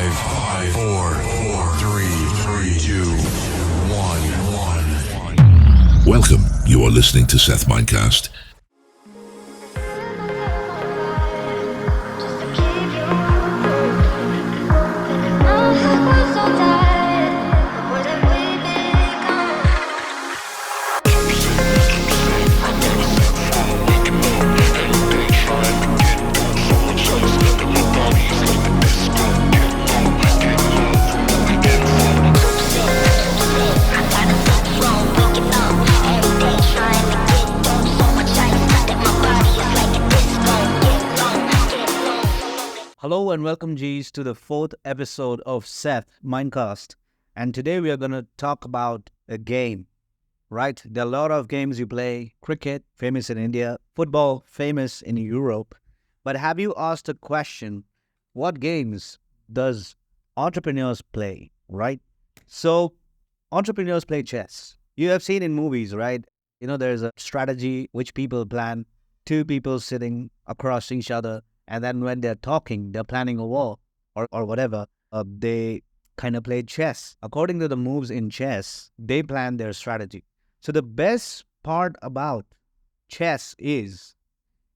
Five, four, three, two, one. Welcome. You are listening to Seth Minecast. Hello and welcome, G's, to the fourth episode of Seth Minecast. And today we are going to talk about a game, right? There are a lot of games you play. Cricket, famous in India. Football, famous in Europe. But have you asked a question, what games does entrepreneurs play, right? So, entrepreneurs play chess. You have seen in movies, right? You know, there's a strategy which people plan, two people sitting across each other. And then when they're talking, they're planning a war or whatever, they kind of play chess. According to the moves in chess, they plan their strategy. So the best part about chess is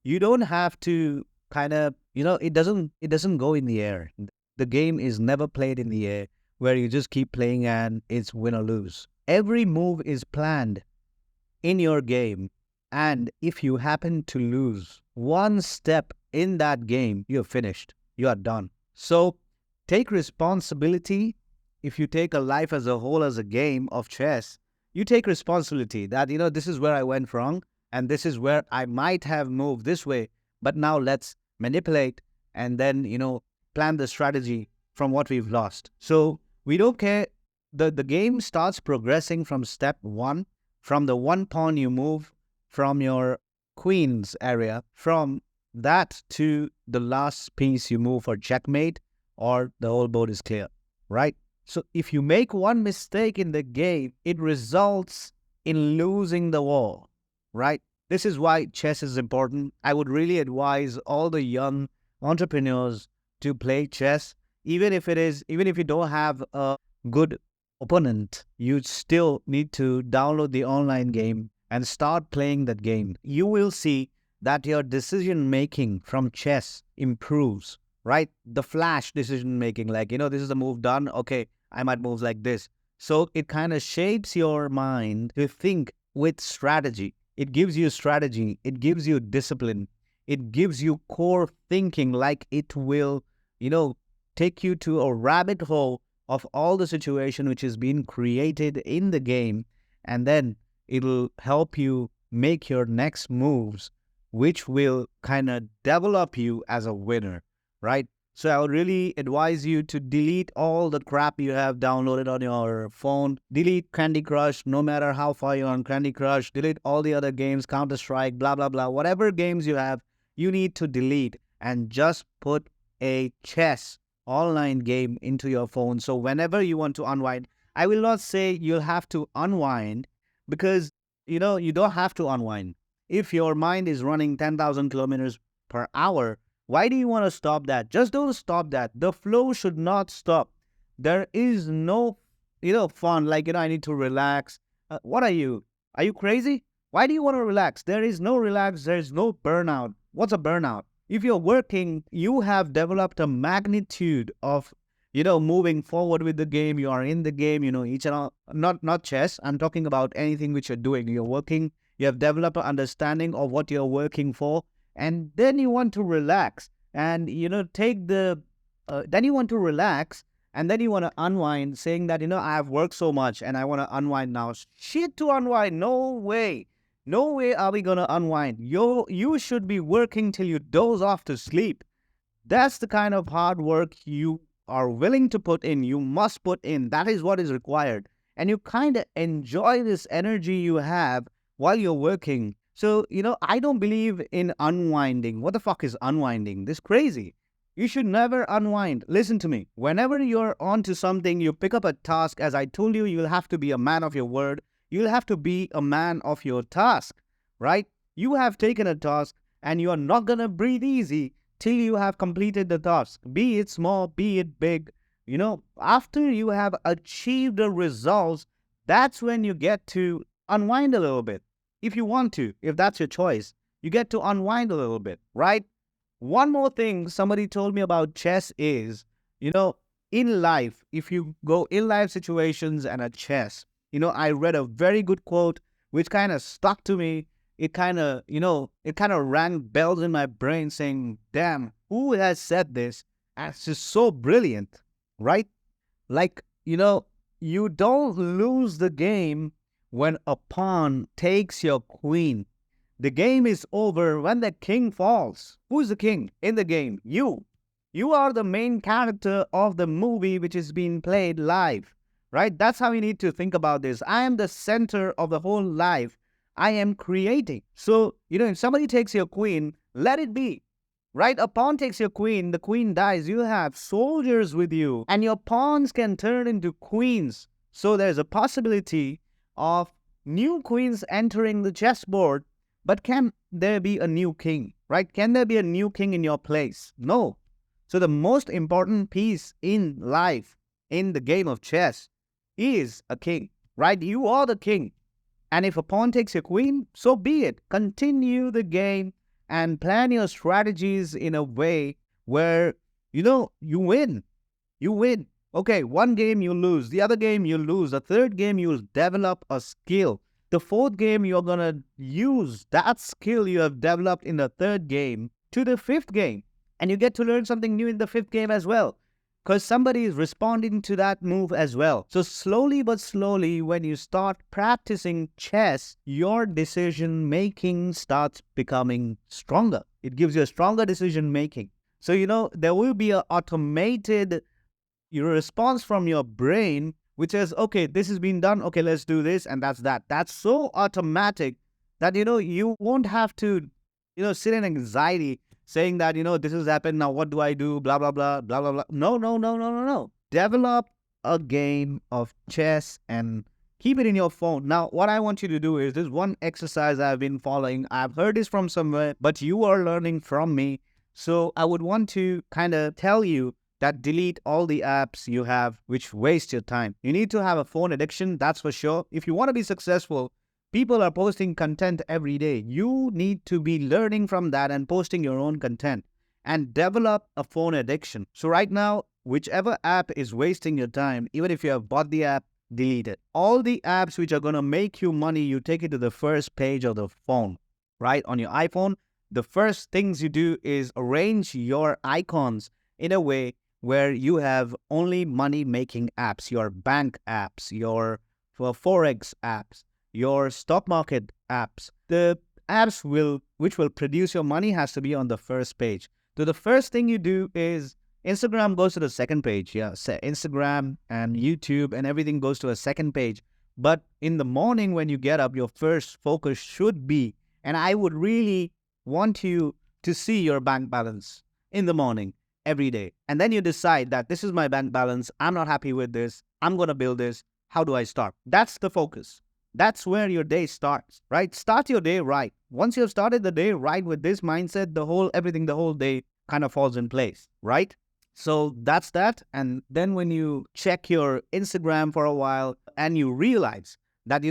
you don't have to it doesn't go in the air. The game is never played in the air where you just keep playing and it's win or lose. Every move is planned in your game. And if you happen to lose one step in that game, you're finished. You are done. So take responsibility. If you take a life as a whole as a game of chess, you take responsibility that, this is where I went wrong and this is where I might have moved this way. But now let's manipulate and then, plan the strategy from what we've lost. So we don't care. The game starts progressing from step one, from the one pawn you move from your queen's area, from that to the last piece you move for checkmate, or the whole board is clear, right? So if you make one mistake in the game, it results in losing the war, right? This is why chess is important. I would really advise all the young entrepreneurs to play chess, even if you don't have a good opponent, you still need to download the online game and start playing that game. You will see that your decision making from chess improves, right? The flash decision making, this is the move done. Okay, I might move like this. So it kind of shapes your mind to think with strategy. It gives you strategy. It gives you discipline. It gives you core thinking, like it will, take you to a rabbit hole of all the situation which is being created in the game. And then it'll help you make your next moves, which will kind of develop you as a winner, right? So I would really advise you to delete all the crap you have downloaded on your phone. Delete Candy Crush, no matter how far you're on Candy Crush. Delete all the other games, Counter-Strike, blah, blah, blah. Whatever games you have, you need to delete and just put a chess online game into your phone. So whenever you want to unwind, I will not say you'll have to unwind, because, you don't have to unwind. If your mind is running 10,000 kilometers per hour, why do you want to stop that? Just don't stop that. The flow should not stop. There is no, fun. I need to relax. What are you? Are you crazy? Why do you want to relax? There is no relax. There is no burnout. What's a burnout? If you're working, you have developed a magnitude of moving forward with the game. You are in the game, each and all, not chess. I'm talking about anything which you're doing. You're working, you have developed an understanding of what you're working for, and then you want to relax and, then you want to relax and then you want to unwind, saying that, I have worked so much and I want to unwind now. Shit to unwind. No way. No way are we going to unwind. You should be working till you doze off to sleep. That's the kind of hard work you are willing to put in. You must put in. That is what is required. And you kind of enjoy this energy you have while you're working. So, I don't believe in unwinding. What the fuck is unwinding? This is crazy. You should never unwind. Listen to me. Whenever you're onto something, you pick up a task. As I told you, you'll have to be a man of your word. You'll have to be a man of your task, right? You have taken a task and you are not going to breathe easy till you have completed the task. Be it small, be it big, After you have achieved the results, that's when you get to unwind a little bit. If you want to, if that's your choice, you get to unwind a little bit, right? One more thing somebody told me about chess is, you know, in life, if you go in life situations and a chess, I read a very good quote which kind of stuck to me. It kind of rang bells in my brain saying, damn, who has said this? And it's just so brilliant, right? Like, you don't lose the game when a pawn takes your queen. The game is over when the king falls. Who's the king in the game? You. You are the main character of the movie which is being played live, right? That's how you need to think about this. I am the center of the whole life. I am creating. So, if somebody takes your queen, let it be, right? A pawn takes your queen, the queen dies. You have soldiers with you, and your pawns can turn into queens. So there's a possibility of new queens entering the chessboard. But can there be a new king, right? Can there be a new king in your place? No. So the most important piece in life, in the game of chess, is a king, right? You are the king. And if a pawn takes your queen, so be it. Continue the game and plan your strategies in a way where, you win. You win. Okay, one game you lose. The other game you lose. The third game you'll develop a skill. The fourth game, you're going to use that skill you have developed in the third game to the fifth game. And you get to learn something new in the fifth game as well, because somebody is responding to that move as well. So slowly but slowly, when you start practicing chess, your decision making starts becoming stronger. It gives you a stronger decision making. So, there will be an automated response from your brain which says, okay, this has been done. Okay, let's do this. And that's that. That's so automatic that, you won't have to, sit in anxiety saying that, this has happened. Now, what do I do? Blah, blah, blah, blah, blah, blah. No, no, no, no, no, no. Develop a game of chess and keep it in your phone. Now, what I want you to do is this one exercise I've been following. I've heard this from somewhere, but you are learning from me. So I would want to kind of tell you that delete all the apps you have which waste your time. You need to have a phone addiction, that's for sure. If you want to be successful, people are posting content every day. You need to be learning from that and posting your own content and develop a phone addiction. So right now, whichever app is wasting your time, even if you have bought the app, delete it. All the apps which are going to make you money, you take it to the first page of the phone, right? On your iPhone, the first things you do is arrange your icons in a way where you have only money-making apps, your bank apps, your Forex apps, your stock market apps. The apps which will produce your money has to be on the first page. So the first thing you do is Instagram goes to the second page. Yeah, Instagram and YouTube and everything goes to a second page. But in the morning when you get up, your first focus should be, and I would really want you to see your bank balance in the morning. Every day. And then you decide that this is my bank balance. I'm not happy with this. I'm going to build this. How do I start? That's the focus. That's where your day starts, right? Start your day right. Once you've started the day right with this mindset, the whole day kind of falls in place, right? So that's that. And then when you check your Instagram for a while and you realize that,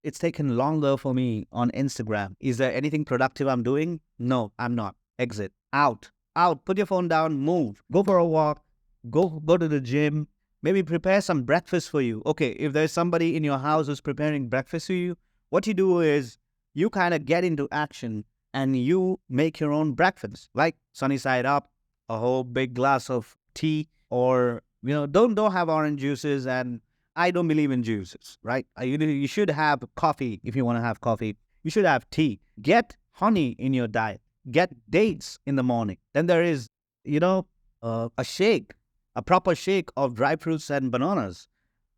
it's taken longer for me on Instagram. Is there anything productive I'm doing? No, I'm not. Exit. Out, put your phone down, move, go for a walk, go to the gym, maybe prepare some breakfast for you. Okay, if there's somebody in your house who's preparing breakfast for you, what you do is you kind of get into action and you make your own breakfast, like sunny side up, a whole big glass of tea, or, don't have orange juices, and I don't believe in juices, right? You should have coffee if you want to have coffee. You should have tea. Get honey in your diet. Get dates in the morning. Then there is, a shake, a proper shake of dry fruits and bananas.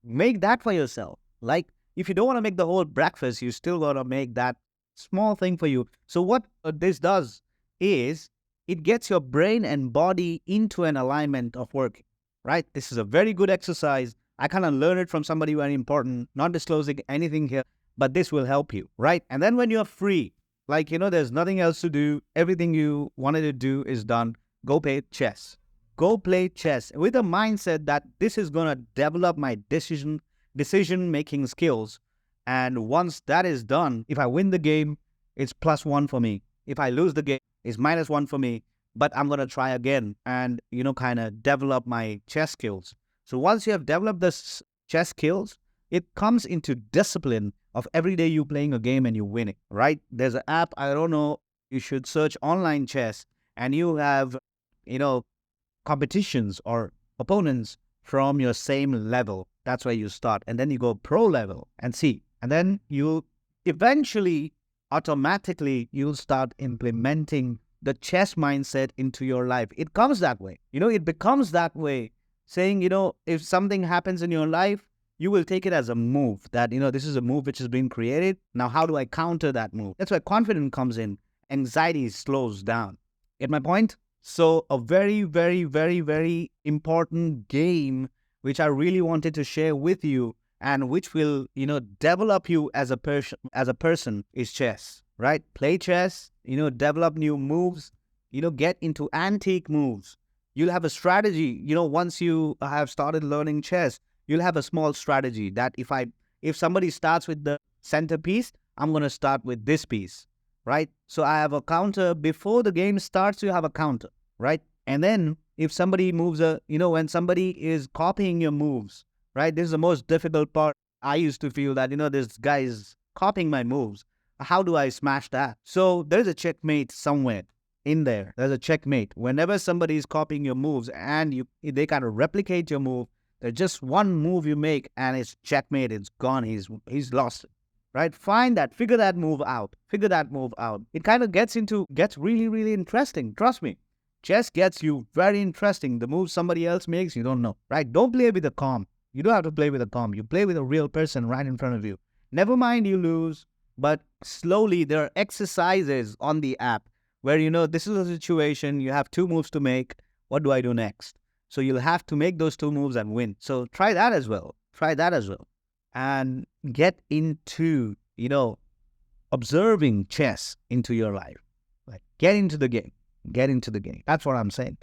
Make that for yourself. Like, if you don't want to make the whole breakfast, you still got to make that small thing for you. So what this does is it gets your brain and body into an alignment of working, right? This is a very good exercise. I kind of learned it from somebody very important, not disclosing anything here, but this will help you, right? And then when you're free, like, there's nothing else to do. Everything you wanted to do is done. Go play chess. go play chess with a mindset that this is going to develop my decision making skills. And once that is done, if I win the game, it's +1 for me. If I lose the game, it's -1 for me. But I'm going to try again and, kind of develop my chess skills. So once you have developed this chess skills, it comes into discipline of every day you playing a game and you win it, right? There's an app, I don't know, you should search online chess and you have, competitions or opponents from your same level. That's where you start. And then you go pro level and see. And then you eventually, automatically, you'll start implementing the chess mindset into your life. It comes that way. It becomes that way, saying, if something happens in your life, you will take it as a move that, this is a move which has been created. Now, how do I counter that move? That's where confidence comes in. Anxiety slows down. Get my point? So a very, very, very, very important game which I really wanted to share with you and which will, develop you as a person is chess, right? Play chess, develop new moves, get into antique moves. You'll have a strategy, once you have started learning chess, you'll have a small strategy that if somebody starts with the centerpiece, I'm going to start with this piece, right? So I have a counter. Before the game starts, you have a counter, right? And then if somebody moves when somebody is copying your moves, right? This is the most difficult part. I used to feel that, this guy is copying my moves. How do I smash that? So there's a checkmate somewhere in there. There's a checkmate. Whenever somebody is copying your moves and they kind of replicate your move, there's just one move you make and it's checkmate. It's gone. He's lost it, right? Find that. Figure that move out. It kind of gets really, really interesting. Trust me. Chess gets you very interesting. The moves somebody else makes, you don't know, right? Don't play with a calm. You don't have to play with a calm. You play with a real person right in front of you. Never mind you lose, but slowly there are exercises on the app where, this is a situation, you have 2 moves to make. What do I do next? So you'll have to make those 2 moves and win. So try that as well. And get into, observing chess into your life. Like, get into the game. That's what I'm saying.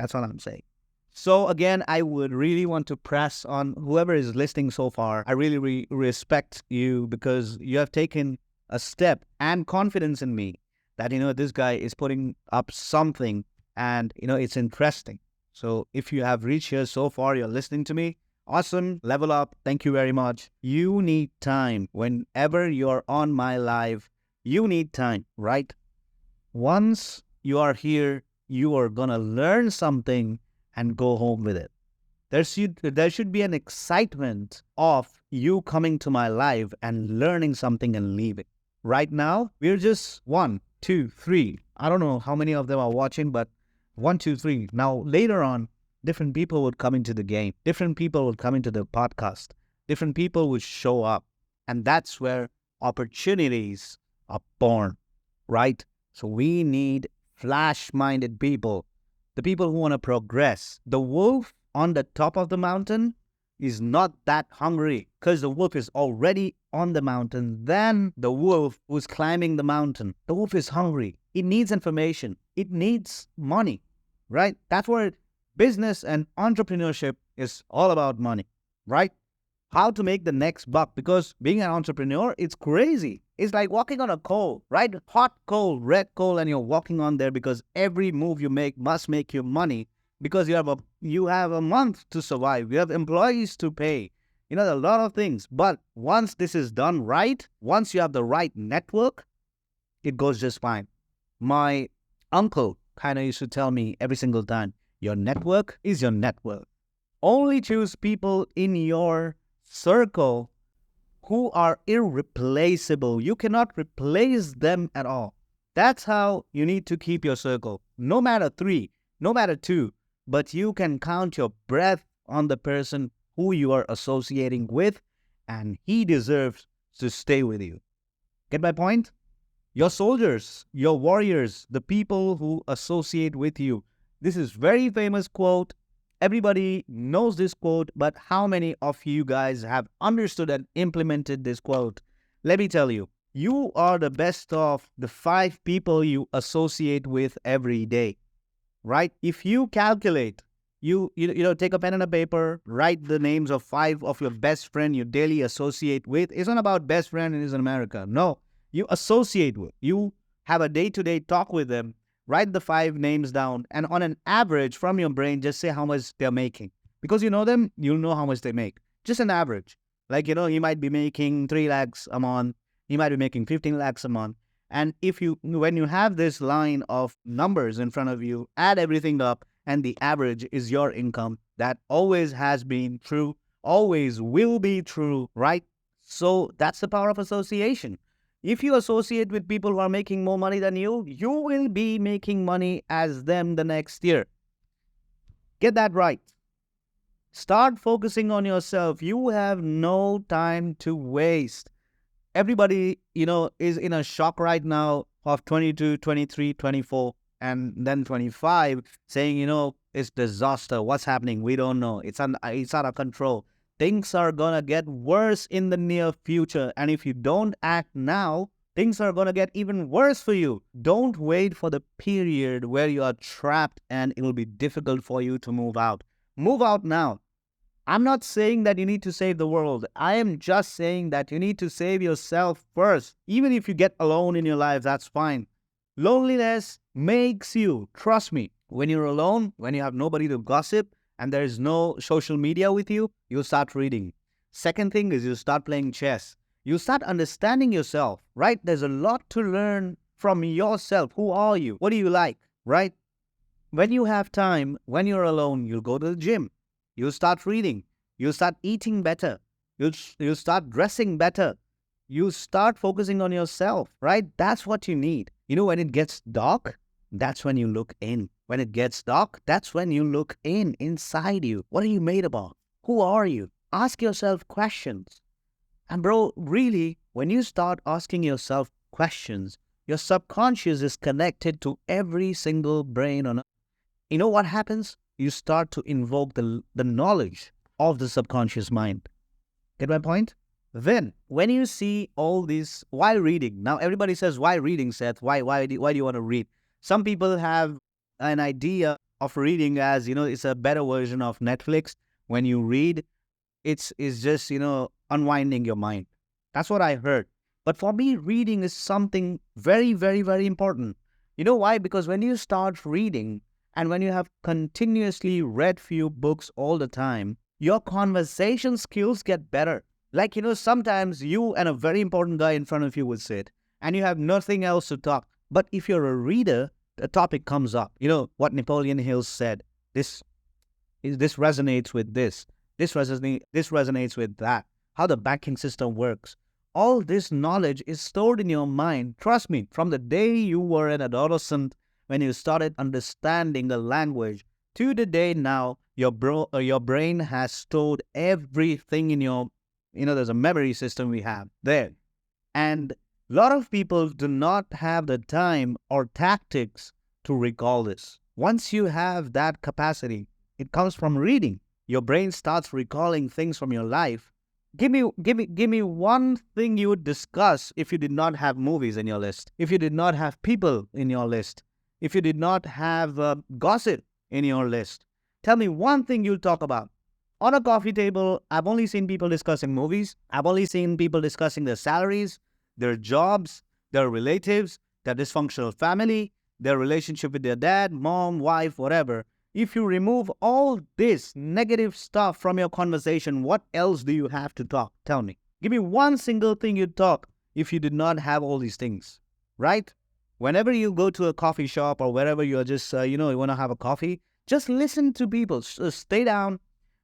So again, I would really want to press on whoever is listening so far. I really respect you because you have taken a step and confidence in me that, this guy is putting up something and, it's interesting. So if you have reached here so far, you're listening to me, awesome, level up. Thank you very much. You need time. Whenever you're on my live, you need time, right? Once you are here, you are going to learn something and go home with it. There should be an excitement of you coming to my live and learning something and leaving. Right now, we're just 1, 2, 3. I don't know how many of them are watching, but 1, 2, 3. Now, later on, different people would come into the game. Different people would come into the podcast. Different people would show up. And that's where opportunities are born, right? So we need flash-minded people. The people who want to progress. The wolf on the top of the mountain is not that hungry because the wolf is already on the mountain. Then the wolf who's climbing the mountain, the wolf is hungry. It needs information. It needs money, right? That's where business and entrepreneurship is all about money, right? How to make the next buck, because being an entrepreneur, it's crazy. It's like walking on a coal, right? Hot coal, red coal, and you're walking on there because every move you make must make you money because you have a month to survive. You have employees to pay. A lot of things. But once this is done right, once you have the right network, it goes just fine. My uncle kind of used to tell me every single time, your network is your network. Only choose people in your circle who are irreplaceable. You cannot replace them at all. That's how you need to keep your circle. No matter 3, no matter 2, but you can count your breath on the person who you are associating with, and he deserves to stay with you. Get my point? Your soldiers, your warriors, the people who associate with you. This is very famous quote. Everybody knows this quote, but how many of you guys have understood and implemented this quote? Let me tell you, you are the best of the 5 people you associate with every day, right? If you calculate Take a pen and a paper, write the names of 5 of your best friend you daily associate with. It's not about best friend in America. No, you associate with. You have a day-to-day talk with them. Write the 5 names down, and on an average from your brain, just say how much they're making. Because you know them, you'll know how much they make. Just an average. Like, he might be making 3 lakhs a month. He might be making 15 lakhs a month. And when you have this line of numbers in front of you, add everything up, and the average is your income. That always has been true, always will be true, right? So that's the power of association. If you associate with people who are making more money than you, you will be making money as them the next year. Get that right. Start focusing on yourself. You have no time to waste. Everybody, is in a shock right now of 22, 23, 24, and then 25, saying, it's disaster. What's happening? We don't know. It's out of control. Things are going to get worse in the near future. And if you don't act now, things are going to get even worse for you. Don't wait for the period where you are trapped and it will be difficult for you to move out. Move out now. I'm not saying that you need to save the world. I am just saying that you need to save yourself first. Even if you get alone in your life, that's fine. Loneliness makes you, trust me, when you're alone, when you have nobody to gossip and there is no social media with you, you start reading. Second thing is you start playing chess. You start understanding yourself, right? There's a lot to learn from yourself. Who are you? What do you like, right? When you have time, when you're alone, you'll go to the gym. You start reading. You start eating better. You start dressing better. You start focusing on yourself, right? That's what you need. When it gets dark, that's when you look in. When it gets dark, that's when you look inside you. What are you made about? Who are you? Ask yourself questions. And bro, really, when you start asking yourself questions, your subconscious is connected to every single brain on earth. You know what happens? You start to invoke the knowledge of the subconscious mind. Get my point? Then, when you see all this while reading, now everybody says, why reading, Seth? Why do you want to read? Some people have an idea of reading as, it's a better version of Netflix. When you read, it's just, unwinding your mind. That's what I heard. But for me, reading is something very, very, very important. You know why? Because when you start reading, and when you have continuously read few books all the time, your conversation skills get better. Like, sometimes you and a very important guy in front of you would sit and you have nothing else to talk. But if you're a reader, the topic comes up. What Napoleon Hill said. This resonates with this. This resonates with that. How the banking system works. All this knowledge is stored in your mind. Trust me, from the day you were an adolescent, when you started understanding the language, to the day now, your brain has stored everything in your, there's a memory system we have there. And a lot of people do not have the time or tactics to recall this. Once you have that capacity, it comes from reading. Your brain starts recalling things from your life. Give me one thing you would discuss if you did not have movies in your list, if you did not have people in your list, if you did not have gossip in your list. Tell me one thing you'll talk about. On a coffee table, I've only seen people discussing movies. I've only seen people discussing their salaries, their jobs, their relatives, their dysfunctional family, their relationship with their dad, mom, wife, whatever. If you remove all this negative stuff from your conversation, what else do you have to talk? Tell me. Give me one single thing you'd talk if you did not have all these things, right? Whenever you go to a coffee shop or wherever you're just, you want to have a coffee, just listen to people. Stay down,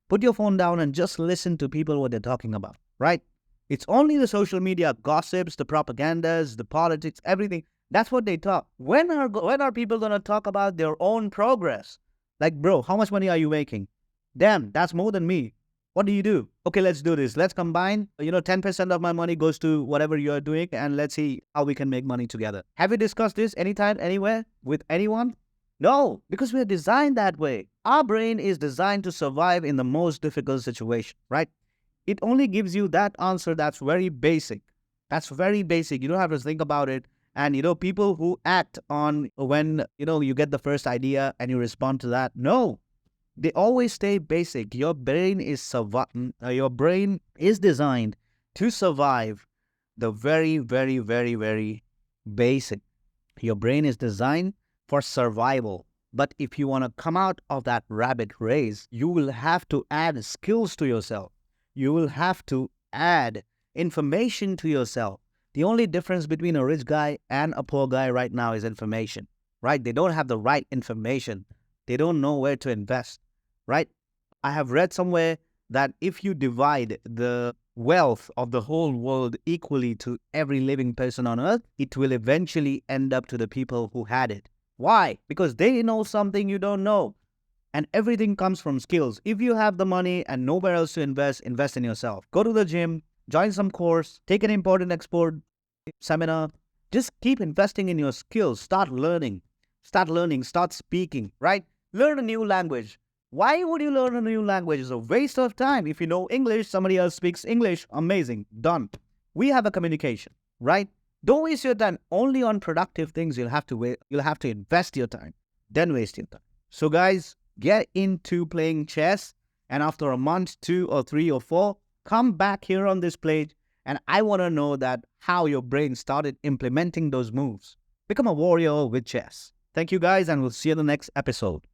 put your phone down and just listen to people what they're talking about, right? It's only the social media gossips, the propagandas, the politics, everything. That's what they talk. When are people going to talk about their own progress? Like, bro, how much money are you making? Damn, that's more than me. What do you do? Okay, let's do this. Let's combine, 10% of my money goes to whatever you're doing and let's see how we can make money together. Have you discussed this anytime, anywhere, with anyone? No, because we're designed that way. Our brain is designed to survive in the most difficult situation, right? It only gives you that answer that's very basic. That's very basic. You don't have to think about it. And, people who act on when, you get the first idea and you respond to that. No, They always stay basic. Your brain is designed to survive the very, very, very, very basic. Your brain is designed for survival. But if you want to come out of that rabbit race, you will have to add skills to yourself. You will have to add information to yourself. The only difference between a rich guy and a poor guy right now is information, right? They don't have the right information. They don't know where to invest, right? I have read somewhere that if you divide the wealth of the whole world equally to every living person on earth, it will eventually end up to the people who had it. Why? Because they know something you don't know. And everything comes from skills. If you have the money and nowhere else to invest, invest in yourself. Go to the gym, join some course, take an import export seminar. Just keep investing in your skills. Start learning, start speaking, right? Learn a new language. Why would you learn a new language? It's a waste of time. If you know English, somebody else speaks English, amazing, done. We have a communication, right? Don't waste your time only on productive things. You'll have to invest your time, then waste your time. So guys, get into playing chess, and after a month, 2 or 3 or 4, come back here on this page, and I want to know that how your brain started implementing those moves. Become a warrior with chess. Thank you guys, and we'll see you in the next episode.